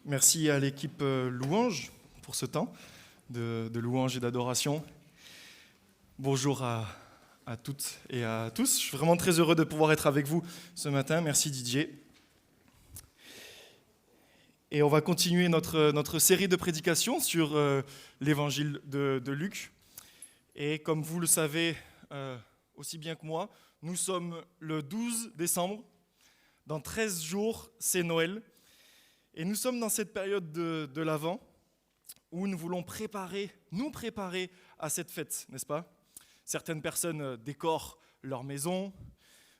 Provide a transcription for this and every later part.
Merci à l'équipe Louange pour ce temps de louange et d'adoration. Bonjour à toutes et à tous. Je suis vraiment très heureux de pouvoir être avec vous ce matin. Merci Didier. Et on va continuer notre série de prédications sur l'évangile de Luc. Et comme vous le savez aussi bien que moi, nous sommes le 12 décembre. Dans 13 jours, c'est Noël. Et nous sommes dans cette période de l'Avent où nous voulons nous préparer à cette fête, n'est-ce pas ? Certaines personnes décorent leur maison,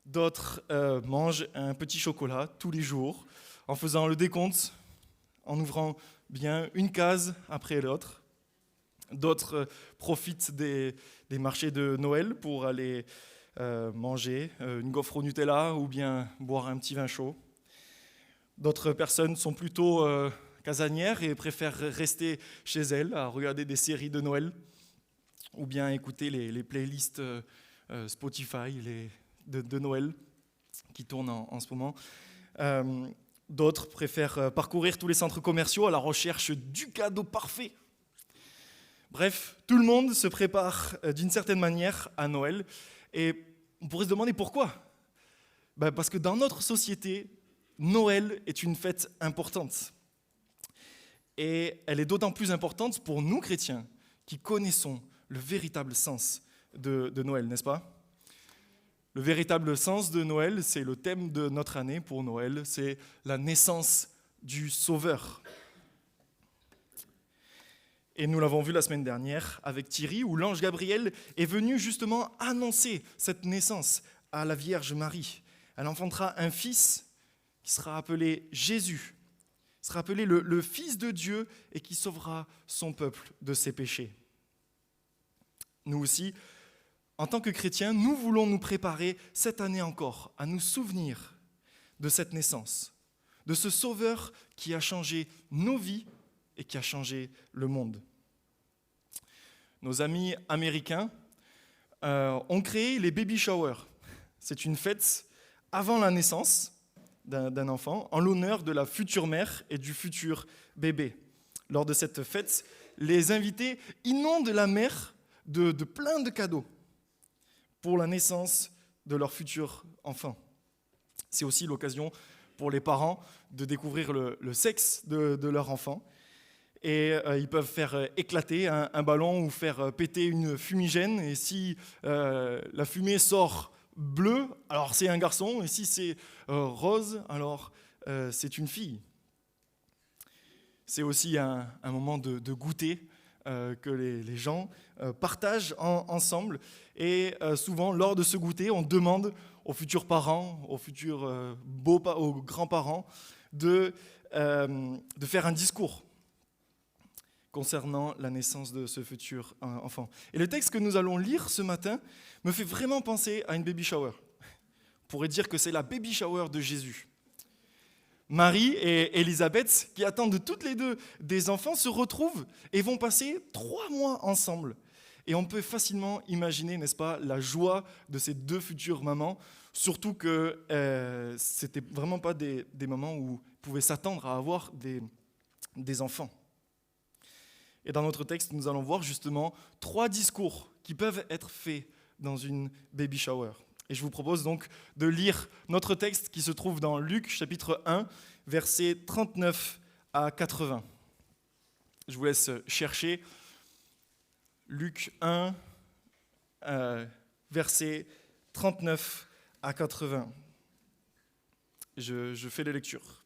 d'autres mangent un petit chocolat tous les jours en faisant le décompte, en ouvrant bien une case après l'autre. D'autres profitent des marchés de Noël pour aller manger une gaufre au Nutella ou bien boire un petit vin chaud. D'autres personnes sont plutôt casanières et préfèrent rester chez elles à regarder des séries de Noël ou bien écouter les playlists Spotify de Noël qui tournent en ce moment. D'autres préfèrent parcourir tous les centres commerciaux à la recherche du cadeau parfait. Bref, tout le monde se prépare d'une certaine manière à Noël et on pourrait se demander pourquoi. Parce que dans notre société, Noël est une fête importante. Et elle est d'autant plus importante pour nous chrétiens qui connaissons le véritable sens de Noël, n'est-ce pas ? Le véritable sens de Noël, c'est le thème de notre année pour Noël, c'est la naissance du Sauveur. Et nous l'avons vu la semaine dernière avec Thierry, où l'ange Gabriel est venu justement annoncer cette naissance à la Vierge Marie. Elle enfantera un fils qui sera appelé Jésus, qui sera appelé le Fils de Dieu et qui sauvera son peuple de ses péchés. Nous aussi, en tant que chrétiens, nous voulons nous préparer cette année encore à nous souvenir de cette naissance, de ce Sauveur qui a changé nos vies et qui a changé le monde. Nos amis américains ont créé les baby showers. C'est une fête avant la naissance d'un enfant, en l'honneur de la future mère et du futur bébé. Lors de cette fête, les invités inondent la mère de plein de cadeaux pour la naissance de leur futur enfant. C'est aussi l'occasion pour les parents de découvrir le sexe de leur enfant. Et ils peuvent faire éclater un ballon ou faire péter une fumigène. Et si la fumée sort bleu, alors c'est un garçon, et si c'est rose, alors c'est une fille. C'est aussi un moment de goûter que les gens partagent ensemble. Et souvent, lors de ce goûter, on demande aux futurs parents, aux futurs aux grands-parents, de faire un discours concernant la naissance de ce futur enfant. Et le texte que nous allons lire ce matin me fait vraiment penser à une baby shower. On pourrait dire que c'est la baby shower de Jésus. Marie et Élisabeth, qui attendent toutes les deux des enfants, se retrouvent et vont passer 3 mois ensemble. Et on peut facilement imaginer, n'est-ce pas, la joie de ces 2 futures mamans, surtout que c'était vraiment pas des moments où ils pouvaient s'attendre à avoir des enfants. Et dans notre texte, nous allons voir justement 3 discours qui peuvent être faits dans une baby shower. Et je vous propose donc de lire notre texte qui se trouve dans Luc, chapitre 1, versets 39 à 80. Je vous laisse chercher Luc 1, versets 39 à 80. Je fais les lectures.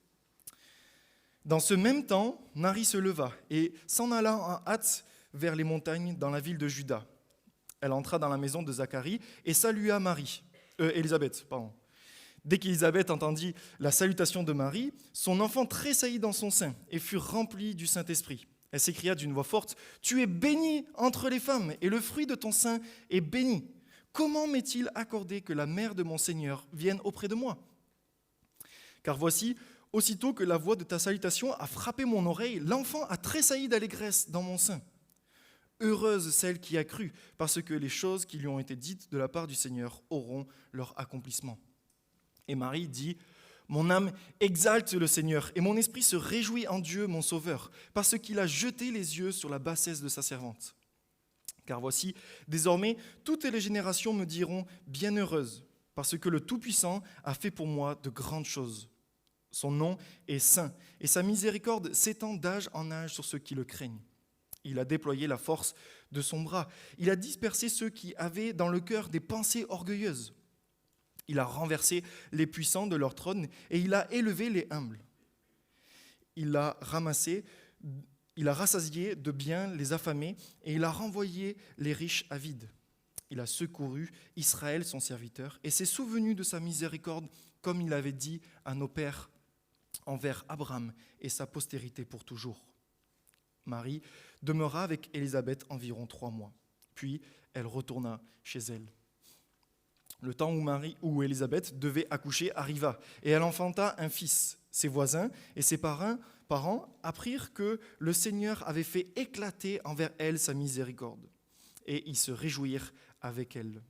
Dans ce même temps, Marie se leva et s'en alla en hâte vers les montagnes dans la ville de Juda. Elle entra dans la maison de Zacharie et salua Élisabeth. Dès qu'Élisabeth entendit la salutation de Marie, son enfant tressaillit dans son sein et fut rempli du Saint-Esprit. Elle s'écria d'une voix forte, « Tu es bénie entre les femmes et le fruit de ton sein est béni. Comment m'est-il accordé que la mère de mon Seigneur vienne auprès de moi ? Car voici, aussitôt que la voix de ta salutation a frappé mon oreille, l'enfant a tressailli d'allégresse dans mon sein. Heureuse celle qui a cru, parce que les choses qui lui ont été dites de la part du Seigneur auront leur accomplissement. » Et Marie dit, Mon âme exalte le Seigneur, et mon esprit se réjouit en Dieu, mon Sauveur, parce qu'il a jeté les yeux sur la bassesse de sa servante. Car voici, désormais, toutes les générations me diront bienheureuse, parce que le Tout-Puissant a fait pour moi de grandes choses. Son nom est saint, et sa miséricorde s'étend d'âge en âge sur ceux qui le craignent. Il a déployé la force de son bras. Il a dispersé ceux qui avaient dans le cœur des pensées orgueilleuses. Il a renversé les puissants de leur trône, et il a élevé les humbles. Il a rassasié de biens les affamés, et il a renvoyé les riches avides. Il a secouru Israël, son serviteur, et s'est souvenu de sa miséricorde, comme il avait dit à nos pères, envers Abraham et sa postérité pour toujours. Marie demeura avec Élisabeth environ 3 mois. Puis elle retourna chez elle. Le temps où Élisabeth devait accoucher arriva, et elle enfanta un fils. Ses voisins et ses parents apprirent que le Seigneur avait fait éclater envers elle sa miséricorde, et ils se réjouirent avec elle.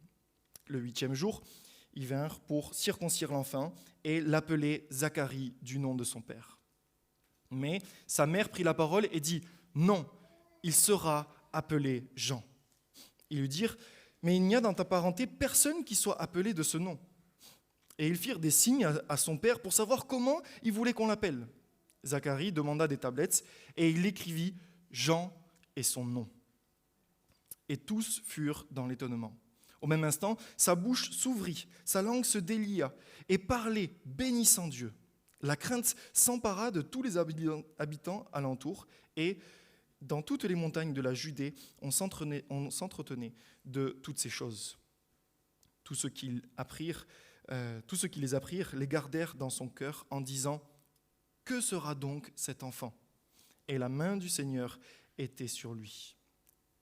Le 8e jour, ils vinrent pour circoncire l'enfant et l'appeler Zacharie du nom de son père. Mais sa mère prit la parole et dit « Non, il sera appelé Jean. » Ils lui dirent « Mais il n'y a dans ta parenté personne qui soit appelé de ce nom. » Et ils firent des signes à son père pour savoir comment il voulait qu'on l'appelle. Zacharie demanda des tablettes et il écrivit « Jean et son nom. » Et tous furent dans l'étonnement. Au même instant, sa bouche s'ouvrit, sa langue se délia et parlait, bénissant Dieu. La crainte s'empara de tous les habitants alentour et dans toutes les montagnes de la Judée, on s'entretenait de toutes ces choses. Tous ceux qui les apprirent les gardèrent dans son cœur en disant « Que sera donc cet enfant ?» Et la main du Seigneur était sur lui.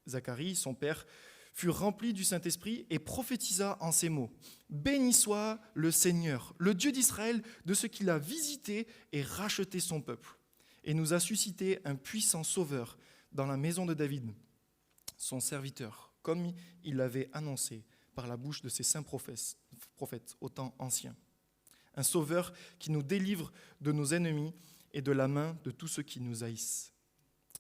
Zacharie, son père, fut rempli du Saint-Esprit et prophétisa en ces mots. « Béni soit le Seigneur, le Dieu d'Israël, de ce qu'il a visité et racheté son peuple, et nous a suscité un puissant sauveur dans la maison de David, son serviteur, comme il l'avait annoncé par la bouche de ses saints prophètes au temps ancien. Un sauveur qui nous délivre de nos ennemis et de la main de tous ceux qui nous haïssent.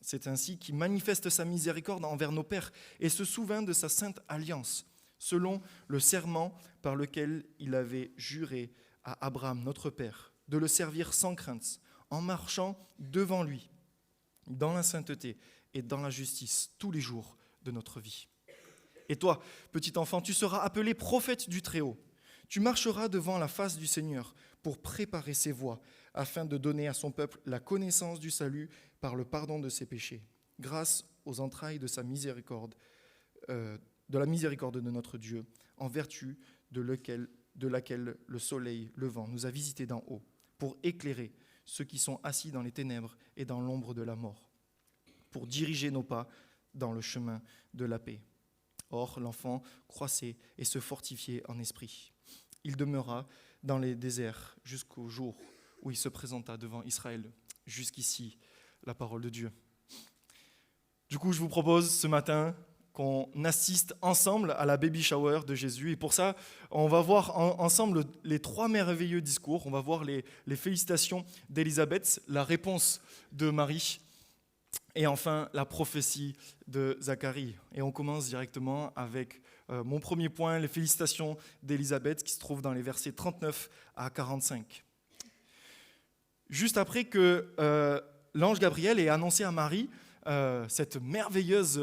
C'est ainsi qu'il manifeste sa miséricorde envers nos pères et se souvint de sa sainte alliance, selon le serment par lequel il avait juré à Abraham, notre père, de le servir sans crainte, en marchant devant lui, dans la sainteté et dans la justice, tous les jours de notre vie. Et toi, petit enfant, tu seras appelé prophète du Très-Haut. Tu marcheras devant la face du Seigneur pour préparer ses voies, afin de donner à son peuple la connaissance du salut par le pardon de ses péchés, grâce aux entrailles de sa miséricorde, de la miséricorde de notre Dieu, en vertu de laquelle le soleil levant nous a visités d'en haut, pour éclairer ceux qui sont assis dans les ténèbres et dans l'ombre de la mort, pour diriger nos pas dans le chemin de la paix. Or, l'enfant croissait et se fortifiait en esprit. Il demeura dans les déserts jusqu'au jour où il se présenta devant Israël. Jusqu'ici, la parole de Dieu. Du coup, je vous propose ce matin qu'on assiste ensemble à la baby shower de Jésus. Et pour ça, on va voir ensemble les 3 merveilleux discours. On va voir les félicitations d'Élisabeth, la réponse de Marie, et enfin la prophétie de Zacharie. Et on commence directement avec mon premier point, les félicitations d'Élisabeth, qui se trouve dans les versets 39 à 45. Juste après que l'ange Gabriel ait annoncé à Marie cette merveilleuse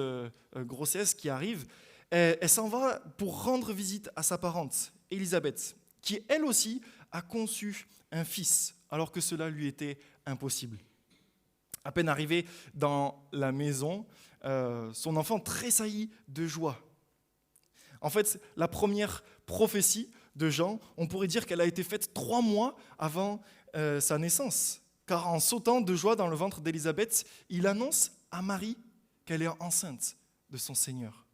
grossesse qui arrive, elle s'en va pour rendre visite à sa parente, Élisabeth, qui elle aussi a conçu un fils, alors que cela lui était impossible. À peine arrivée dans la maison, son enfant tressaillit de joie. En fait, la première prophétie de Jean, on pourrait dire qu'elle a été faite 3 mois avant sa naissance. Car en sautant de joie dans le ventre d'Élisabeth, il annonce à Marie qu'elle est enceinte de son Seigneur.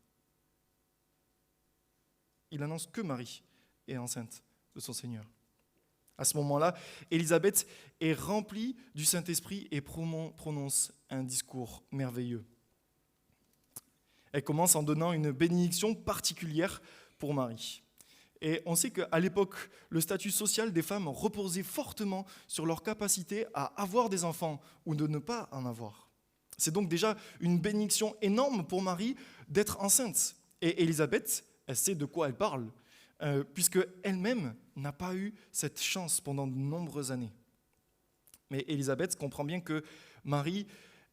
Il annonce que Marie est enceinte de son Seigneur. À ce moment-là, Élisabeth est remplie du Saint-Esprit et prononce un discours merveilleux. Elle commence en donnant une bénédiction particulière pour Marie. Et on sait qu'à l'époque, le statut social des femmes reposait fortement sur leur capacité à avoir des enfants ou de ne pas en avoir. C'est donc déjà une bénédiction énorme pour Marie d'être enceinte. Et Élisabeth, elle sait de quoi elle parle, puisque elle-même n'a pas eu cette chance pendant de nombreuses années. Mais Élisabeth comprend bien que Marie,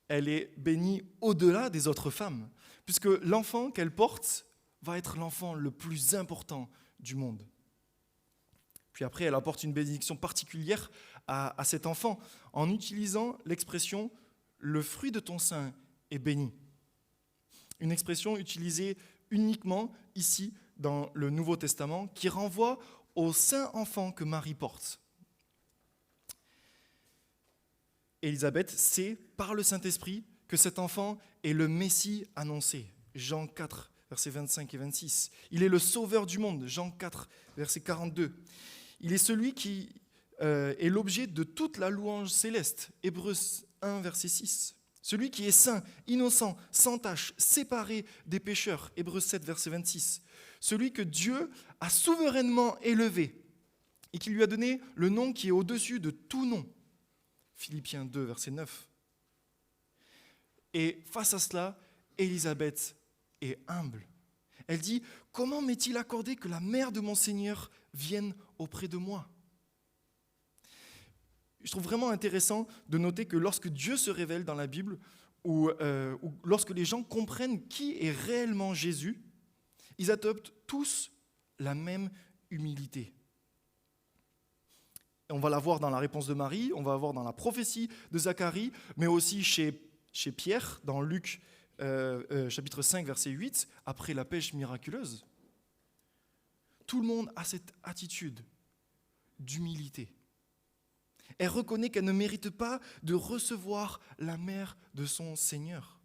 elle est bénie au-delà des autres femmes, puisque l'enfant qu'elle porte va être l'enfant le plus important du monde. Puis après, elle apporte une bénédiction particulière à cet enfant en utilisant l'expression « le fruit de ton sein est béni ». Une expression utilisée uniquement ici dans le Nouveau Testament qui renvoie au saint enfant que Marie porte. Élisabeth sait par le Saint-Esprit que cet enfant est le Messie annoncé. Jean 4, versets 25 et 26. Il est le sauveur du monde. Jean 4, verset 42. Il est celui qui est l'objet de toute la louange céleste. Hébreux 1, verset 6. Celui qui est saint, innocent, sans tache, séparé des pécheurs. Hébreux 7, verset 26. Celui que Dieu a souverainement élevé et qui lui a donné le nom qui est au-dessus de tout nom. Philippiens 2, verset 9. Et face à cela, Élisabeth est humble. Elle dit « Comment m'est-il accordé que la mère de mon Seigneur vienne auprès de moi ?» Je trouve vraiment intéressant de noter que lorsque Dieu se révèle dans la Bible, ou lorsque les gens comprennent qui est réellement Jésus, ils adoptent tous la même humilité. On va la voir dans la réponse de Marie, on va la voir dans la prophétie de Zacharie, mais aussi chez Pierre, dans Luc chapitre 5, verset 8, après la pêche miraculeuse. Tout le monde a cette attitude d'humilité. Elle reconnaît qu'elle ne mérite pas de recevoir la mère de son Seigneur.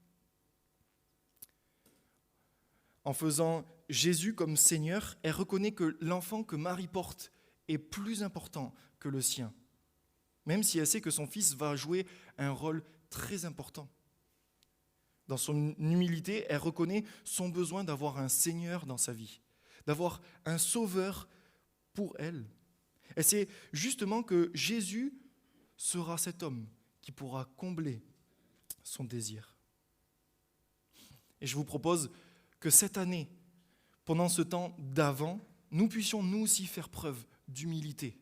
En faisant Jésus comme Seigneur, elle reconnaît que l'enfant que Marie porte est plus important que le sien, même si elle sait que son fils va jouer un rôle très important. Dans son humilité, elle reconnaît son besoin d'avoir un Seigneur dans sa vie, d'avoir un Sauveur pour elle. Elle sait justement que Jésus sera cet homme qui pourra combler son désir. Et je vous propose que cette année, pendant ce temps d'avant, nous puissions nous aussi faire preuve d'humilité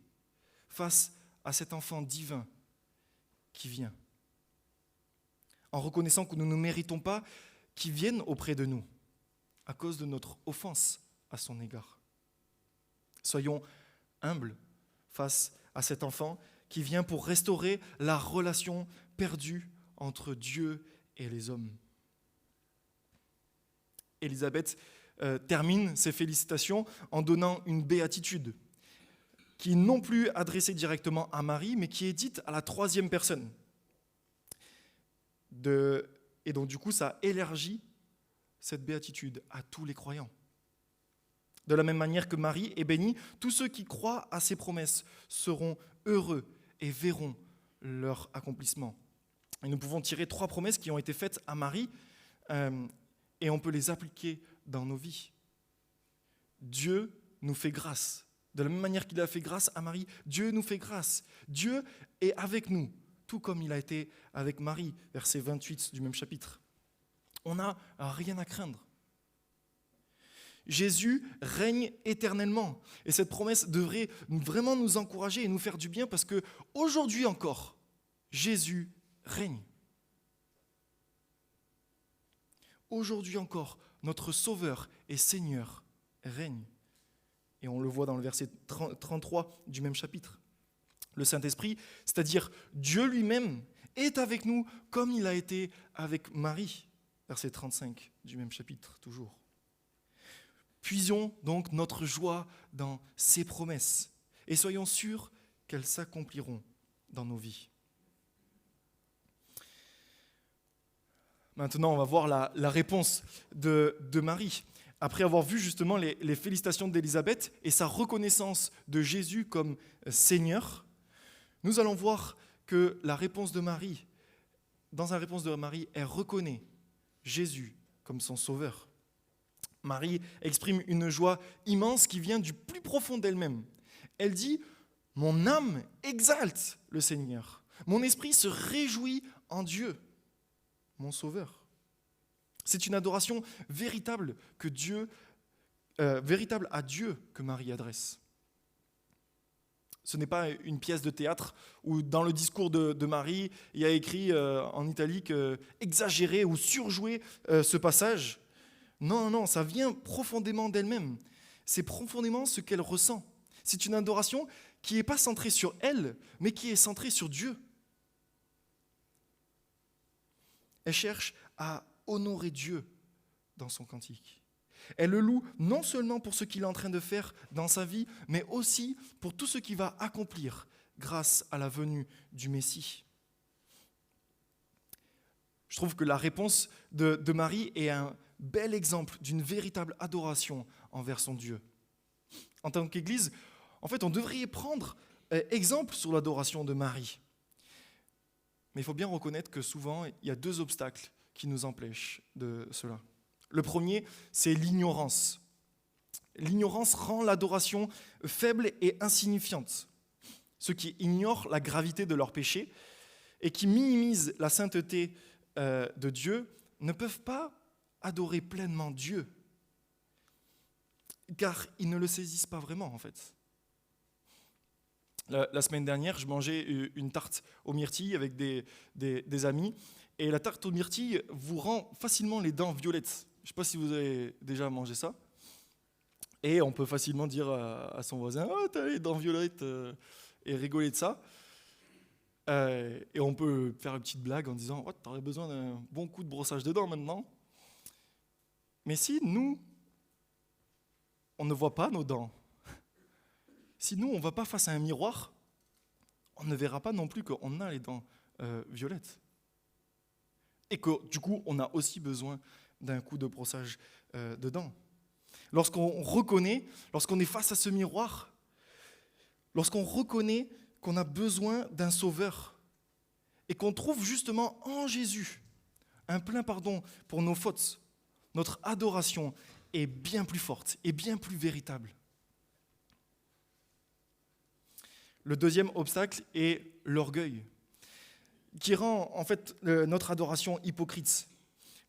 face à cet enfant divin qui vient, en reconnaissant que nous ne méritons pas qu'il vienne auprès de nous à cause de notre offense à son égard. Soyons humbles face à cet enfant qui vient pour restaurer la relation perdue entre Dieu et les hommes. Élisabeth termine ses félicitations en donnant une béatitude qui n'est non plus adressée directement à Marie, mais qui est dite à la troisième personne. Et donc du coup, ça élargit cette béatitude à tous les croyants. De la même manière que Marie est bénie, tous ceux qui croient à ses promesses seront heureux et verront leur accomplissement. Et nous pouvons tirer 3 promesses qui ont été faites à Marie et on peut les appliquer dans nos vies. Dieu nous fait grâce. De la même manière qu'il a fait grâce à Marie, Dieu nous fait grâce. Dieu est avec nous, tout comme il a été avec Marie, verset 28 du même chapitre. On n'a rien à craindre. Jésus règne éternellement. Et cette promesse devrait vraiment nous encourager et nous faire du bien parce qu'aujourd'hui encore, Jésus règne. Aujourd'hui encore, notre Sauveur et Seigneur règne. Et on le voit dans le verset 33 du même chapitre. Le Saint-Esprit, c'est-à-dire Dieu lui-même, est avec nous comme il a été avec Marie. Verset 35 du même chapitre, toujours. Puisons donc notre joie dans ses promesses et soyons sûrs qu'elles s'accompliront dans nos vies. Maintenant, on va voir la réponse de Marie. Après avoir vu justement les félicitations d'Élisabeth et sa reconnaissance de Jésus comme Seigneur, nous allons voir que la réponse de Marie, dans la réponse de Marie, elle reconnaît Jésus comme son Sauveur. Marie exprime une joie immense qui vient du plus profond d'elle-même. Elle dit « Mon âme exalte le Seigneur. Mon esprit se réjouit en Dieu, mon Sauveur. » C'est une adoration véritable véritable à Dieu que Marie adresse. Ce n'est pas une pièce de théâtre où dans le discours de Marie, il y a écrit en italique « exagérer » ou « surjouer » ce passage. Non, non, ça vient profondément d'elle-même. C'est profondément ce qu'elle ressent. C'est une adoration qui n'est pas centrée sur elle, mais qui est centrée sur Dieu. Elle cherche à honorer Dieu dans son cantique. Elle le loue non seulement pour ce qu'il est en train de faire dans sa vie, mais aussi pour tout ce qu'il va accomplir grâce à la venue du Messie. Je trouve que la réponse de Marie est un bel exemple d'une véritable adoration envers son Dieu. En tant qu'Église, en fait, on devrait prendre exemple sur l'adoration de Marie. Mais il faut bien reconnaître que souvent, il y a 2 obstacles qui nous empêchent de cela. Le premier, c'est l'ignorance. L'ignorance rend l'adoration faible et insignifiante. Ceux qui ignorent la gravité de leur péché et qui minimisent la sainteté de Dieu ne peuvent pas adorer pleinement Dieu, car ils ne le saisissent pas vraiment en fait. La semaine dernière, je mangeais une tarte aux myrtilles avec des amis, et la tarte aux myrtilles vous rend facilement les dents violettes. Je ne sais pas si vous avez déjà mangé ça. Et on peut facilement dire à son voisin « Oh, t'as les dents violettes » et rigoler de ça. Et on peut faire une petite blague en disant « Oh, t'aurais besoin d'un bon coup de brossage de dents maintenant ». Mais si nous, on ne voit pas nos dents, si nous, on ne va pas face à un miroir, on ne verra pas non plus qu'on a les dents violettes. Et que du coup, on a aussi besoin d'un coup de brossage de dents. Lorsqu'on reconnaît, lorsqu'on est face à ce miroir, lorsqu'on reconnaît qu'on a besoin d'un sauveur et qu'on trouve justement en Jésus un plein pardon pour nos fautes, notre adoration est bien plus forte et bien plus véritable. Le deuxième obstacle est l'orgueil, qui rend en fait notre adoration hypocrite.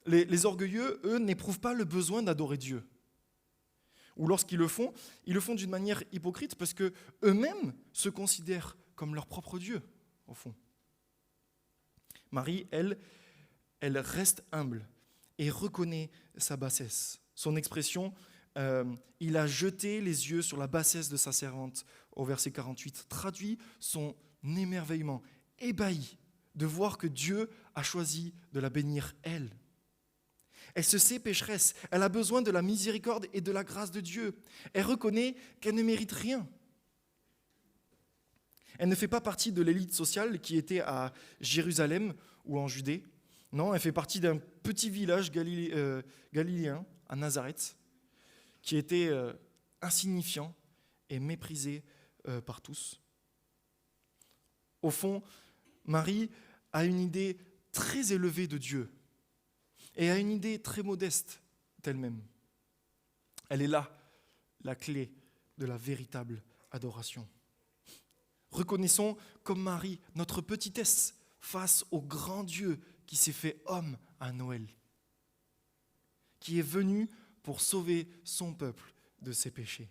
Les orgueilleux, eux, n'éprouvent pas le besoin d'adorer Dieu. Ou lorsqu'ils le font d'une manière hypocrite parce qu'eux-mêmes se considèrent comme leur propre Dieu, au fond. Marie, elle reste humble et reconnaît sa bassesse. Son expression « il a jeté les yeux sur la bassesse de sa servante » au verset 48 traduit son émerveillement, ébahi de voir que Dieu a choisi de la bénir elle. Elle se sait pécheresse, elle a besoin de la miséricorde et de la grâce de Dieu. Elle reconnaît qu'elle ne mérite rien. Elle ne fait pas partie de l'élite sociale qui était à Jérusalem ou en Judée. Non, elle fait partie d'un petit village galiléen, à Nazareth, qui était insignifiant et méprisé par tous. Au fond, Marie a une idée très élevée de Dieu et a une idée très modeste d'elle-même. Elle est là, la clé de la véritable adoration. Reconnaissons comme Marie notre petitesse face au grand Dieu qui s'est fait homme à Noël, qui est venu pour sauver son peuple de ses péchés.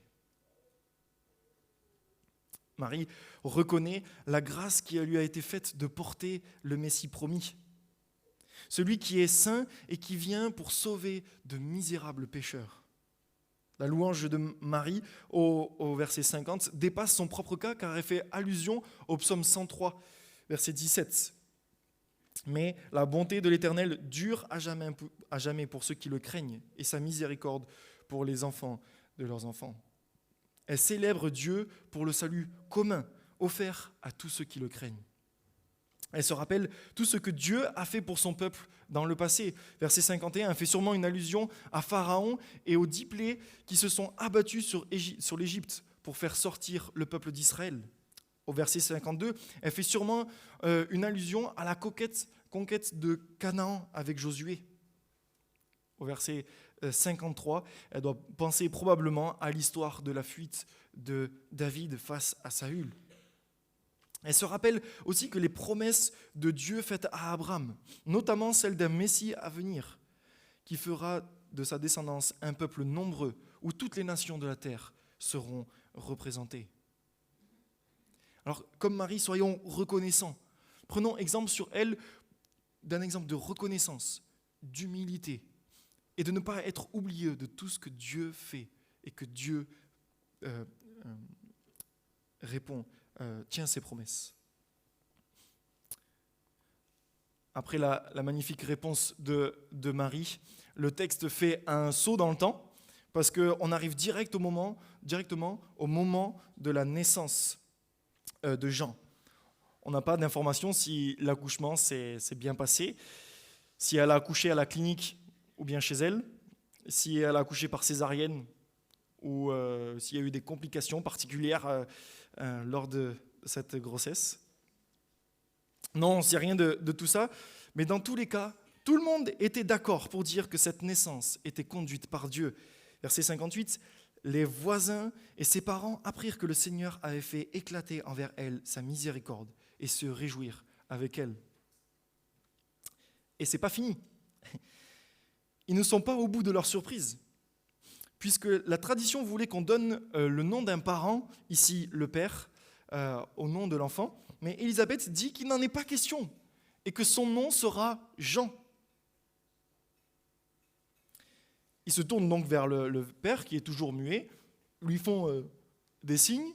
Marie reconnaît la grâce qui lui a été faite de porter le Messie promis, celui qui est saint et qui vient pour sauver de misérables pécheurs. La louange de Marie au verset 50 dépasse son propre cas car elle fait allusion au psaume 103, verset 17. Mais la bonté de l'Éternel dure à jamais pour ceux qui le craignent et sa miséricorde pour les enfants de leurs enfants. Elle célèbre Dieu pour le salut commun offert à tous ceux qui le craignent. Elle se rappelle tout ce que Dieu a fait pour son peuple dans le passé. Verset 51 fait sûrement une allusion à Pharaon et aux 10 plaies qui se sont abattues sur l'Égypte pour faire sortir le peuple d'Israël. Au verset 52, elle fait sûrement une allusion à la conquête de Canaan avec Josué. Au verset 53, elle doit penser probablement à l'histoire de la fuite de David face à Saül. Elle se rappelle aussi que les promesses de Dieu faites à Abraham, notamment celle d'un Messie à venir, qui fera de sa descendance un peuple nombreux où toutes les nations de la terre seront représentées. Alors, comme Marie, soyons reconnaissants. Prenons exemple sur elle d'un exemple de reconnaissance, d'humilité, et de ne pas être oublieux de tout ce que Dieu fait et que Dieu tient ses promesses. Après la magnifique réponse de Marie, le texte fait un saut dans le temps parce qu'on arrive directement au moment de la naissance de Jean. On n'a pas d'informations si l'accouchement s'est bien passé, si elle a accouché à la clinique ou bien chez elle, si elle a accouché par césarienne ou s'il y a eu des complications particulières lors de cette grossesse. Non, on ne sait rien de tout ça, mais dans tous les cas, tout le monde était d'accord pour dire que cette naissance était conduite par Dieu. Verset 58, les voisins et ses parents apprirent que le Seigneur avait fait éclater envers elle sa miséricorde et se réjouir avec elle. Et ce n'est pas fini. Ils ne sont pas au bout de leur surprise, puisque la tradition voulait qu'on donne le nom d'un parent, ici le père, au nom de l'enfant, mais Élisabeth dit qu'il n'en est pas question et que son nom sera Jean. Ils se tournent donc vers le père qui est toujours muet, lui font des signes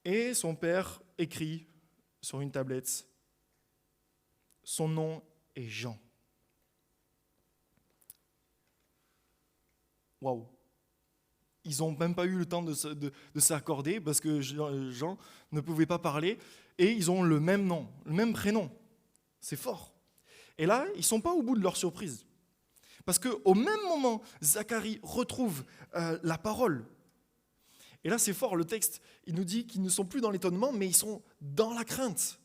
et son père écrit sur une tablette, son nom est Jean. Waouh! Ils n'ont même pas eu le temps de s'accorder parce que Jean ne pouvait pas parler et ils ont le même nom, le même prénom. C'est fort. Et là, ils ne sont pas au bout de leur surprise. Parce qu'au même moment, Zacharie retrouve la parole. Et là, c'est fort, le texte, il nous dit qu'ils ne sont plus dans l'étonnement, mais ils sont dans la crainte.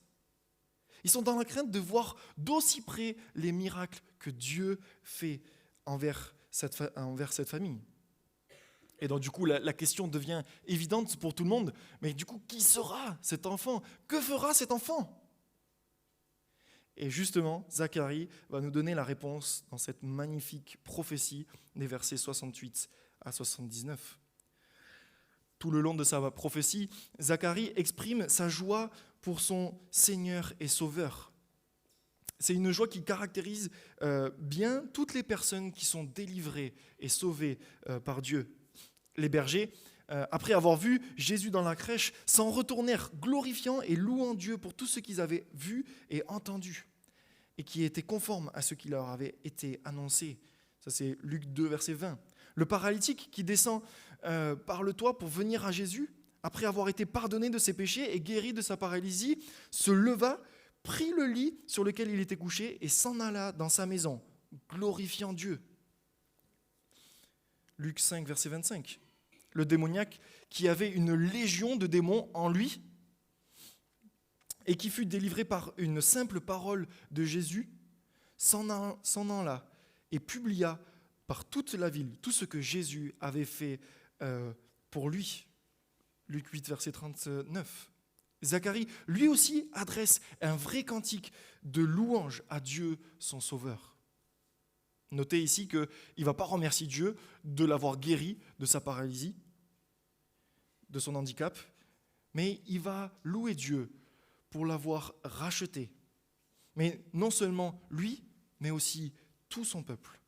Ils sont dans la crainte de voir d'aussi près les miracles que Dieu fait envers cette famille. Et donc du coup, la question devient évidente pour tout le monde. Mais du coup, qui sera cet enfant? Que fera cet enfant? Et justement, Zacharie va nous donner la réponse dans cette magnifique prophétie des versets 68 à 79. Tout le long de sa prophétie, Zacharie exprime sa joie pour son Seigneur et Sauveur. C'est une joie qui caractérise bien toutes les personnes qui sont délivrées et sauvées par Dieu. Les bergers, après avoir vu Jésus dans la crèche, s'en retournèrent glorifiant et louant Dieu pour tout ce qu'ils avaient vu et entendu et qui était conforme à ce qui leur avait été annoncé. Ça, c'est Luc 2, verset 20. Le paralytique qui descend par le toit pour venir à Jésus, après avoir été pardonné de ses péchés et guéri de sa paralysie, se leva, prit le lit sur lequel il était couché et s'en alla dans sa maison, glorifiant Dieu. Luc 5, verset 25. Le démoniaque qui avait une légion de démons en lui et qui fut délivré par une simple parole de Jésus, s'en alla et publia par toute la ville tout ce que Jésus avait fait pour lui. Luc 8, verset 39. Zacharie, lui aussi, adresse un vrai cantique de louange à Dieu, son Sauveur. Notez ici qu'il ne va pas remercier Dieu de l'avoir guéri de sa paralysie, de son handicap, mais il va louer Dieu pour l'avoir racheté. Mais non seulement lui, mais aussi tout son peuple.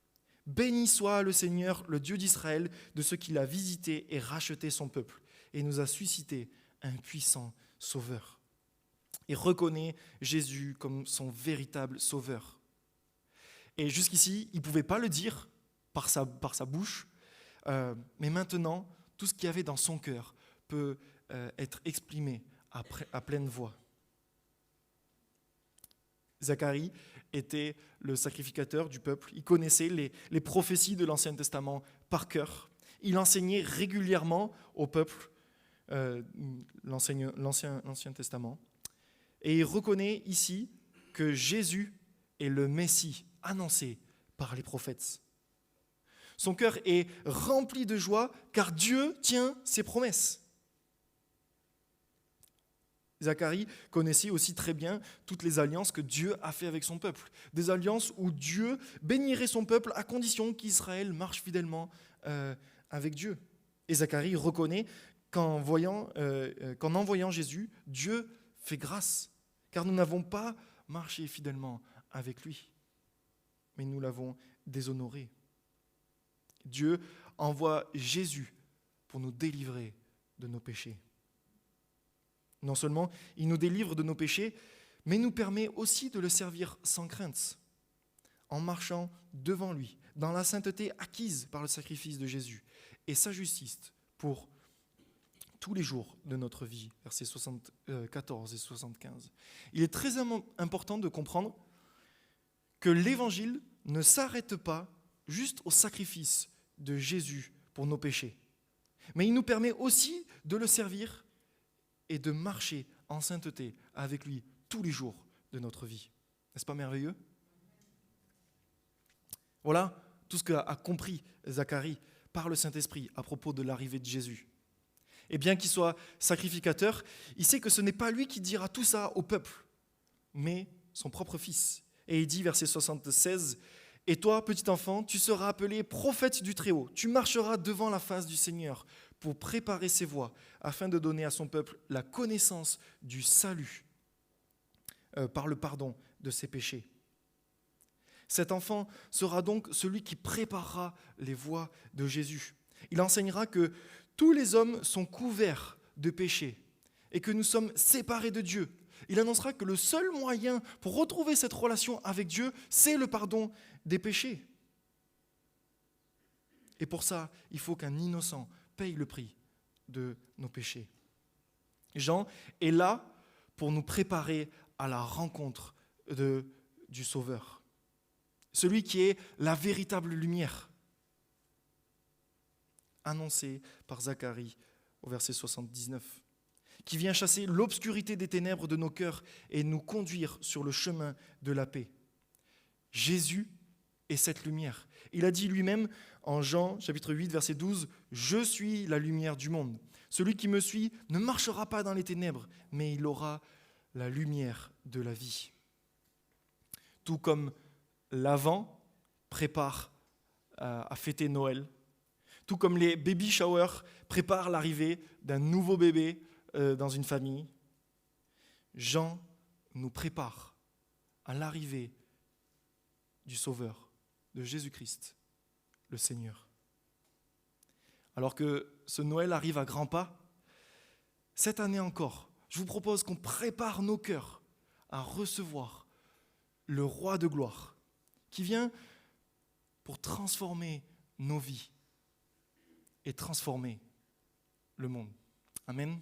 Béni soit le Seigneur, le Dieu d'Israël, de ce qu'il a visité et racheté son peuple, et nous a suscité un puissant Sauveur. Et reconnaît Jésus comme son véritable Sauveur. Et jusqu'ici, il ne pouvait pas le dire par sa bouche, mais maintenant, tout ce qu'il y avait dans son cœur peut être exprimé à pleine voix. Zacharie était le sacrificateur du peuple. Il connaissait les prophéties de l'Ancien Testament par cœur. Il enseignait régulièrement au peuple l'Ancien Testament. Et il reconnaît ici que Jésus est le Messie annoncé par les prophètes. Son cœur est rempli de joie car Dieu tient ses promesses. Zacharie connaissait aussi très bien toutes les alliances que Dieu a fait avec son peuple. Des alliances où Dieu bénirait son peuple à condition qu'Israël marche fidèlement avec Dieu. Et Zacharie reconnaît qu'en envoyant Jésus, Dieu fait grâce, car nous n'avons pas marché fidèlement avec lui, mais nous l'avons déshonoré. Dieu envoie Jésus pour nous délivrer de nos péchés. Non seulement il nous délivre de nos péchés, mais nous permet aussi de le servir sans crainte, en marchant devant lui, dans la sainteté acquise par le sacrifice de Jésus, et sa justice pour tous les jours de notre vie, versets 74 et 75. Il est très important de comprendre que l'Évangile ne s'arrête pas juste au sacrifice de Jésus pour nos péchés, mais il nous permet aussi de le servir et de marcher en sainteté avec lui tous les jours de notre vie. N'est-ce pas merveilleux? Voilà tout ce qu'a compris Zacharie par le Saint-Esprit à propos de l'arrivée de Jésus. Et bien qu'il soit sacrificateur, il sait que ce n'est pas lui qui dira tout ça au peuple, mais son propre fils. Et il dit, verset 76, « Et toi, petit enfant, tu seras appelé prophète du Très-Haut. Tu marcheras devant la face du Seigneur pour préparer ses voies, afin de donner à son peuple la connaissance du salut par le pardon de ses péchés. » Cet enfant sera donc celui qui préparera les voies de Jésus. Il enseignera que tous les hommes sont couverts de péché et que nous sommes séparés de Dieu. Il annoncera que le seul moyen pour retrouver cette relation avec Dieu, c'est le pardon des péchés. Et pour ça, il faut qu'un innocent paye le prix de nos péchés. Jean est là pour nous préparer à la rencontre du Sauveur, celui qui est la véritable lumière, annoncée par Zacharie au verset 79, qui vient chasser l'obscurité des ténèbres de nos cœurs et nous conduire sur le chemin de la paix. Jésus est cette lumière. Il a dit lui-même en Jean chapitre 8, verset 12, « Je suis la lumière du monde. Celui qui me suit ne marchera pas dans les ténèbres, mais il aura la lumière de la vie. » Tout comme l'Avent prépare à fêter Noël, tout comme les baby showers préparent l'arrivée d'un nouveau bébé dans une famille, Jean nous prépare à l'arrivée du Sauveur, de Jésus-Christ, le Seigneur. Alors que ce Noël arrive à grands pas, cette année encore, je vous propose qu'on prépare nos cœurs à recevoir le Roi de gloire qui vient pour transformer nos vies et transformer le monde. Amen.